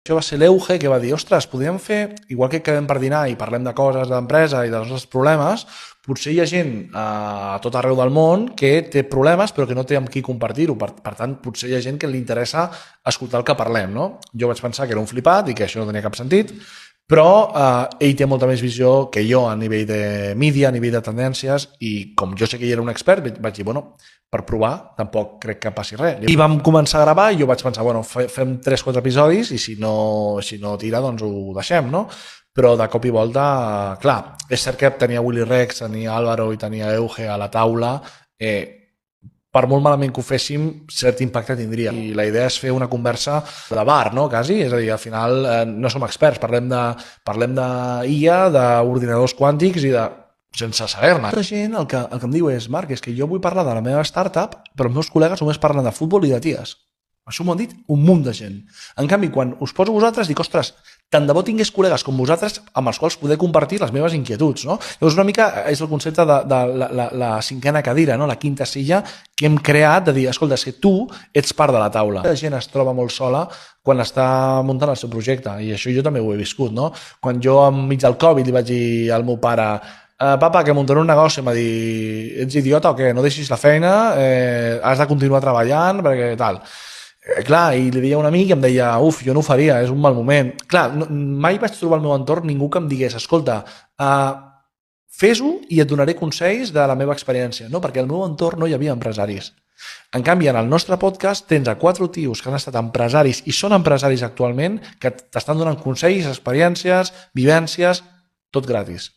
Això va ser l'Euge que va dir, ostres, podríem fer, igual que quedem per dinar i parlem de coses d'empresa i dels nostres problemes, potser hi ha gent a tot arreu del món que té problemes però que no té amb qui compartir-ho. Per tant, potser hi ha gent que li interessa escoltar el que parlem, no? Jo vaig pensar que era un flipat i que això no tenia cap sentit, però ell té molta més visió que jo a nivell de mídia, a nivell de tendències, i com jo sé que ell era un expert, vaig dir, bueno, per provar, tampoc crec que passi res. I vam començar a gravar i jo vaig pensar, bueno, fem 3-4 episodis i si no tira, doncs ho deixem, no? Però de cop i volta, clar, és cert que tenia Willy Rex, tenia Álvaro i tenia Euge a la taula, per molt malament que ho féssim, cert impacte tindria. I la idea és fer una conversa de bar, no? Quasi, és a dir, al final no som experts, parlem d'IA, d'ordinadors quàntics i de sense saber-ne. La gent el que em diu és, Marc, és que jo vull parlar de la meva startup, però els meus col·legues només parlen de futbol i de ties. Això m'ho han dit un munt de gent. En canvi, quan us poso vosaltres, dic, ostres, tant de bo tingués col·legues com vosaltres amb els quals poder compartir les meves inquietuds, no? Llavors una mica és el concepte de la cinquena cadira, no? La quinta silla que hem creat de dir, escolta, és que tu ets part de la taula. La gent es troba molt sola quan està muntant el seu projecte, i això jo també ho he viscut, no? Quan jo enmig del Covid li vaig dir al meu pare, papa, que muntaré un negoci, em va dir, ets idiota o què? No deixis la feina, has de continuar treballant, perquè tal. Clar, i li deia a un amic i em deia, uf, jo no ho faria, és un mal moment. Clar, mai vaig trobar al meu entorn ningú que em digués, escolta, fes-ho i et donaré consells de la meva experiència, no? Perquè al meu entorn no hi havia empresaris. En canvi, en el nostre podcast tens a 4 tios que han estat empresaris i són empresaris actualment que t'estan donant consells, experiències, vivències, tot gratis.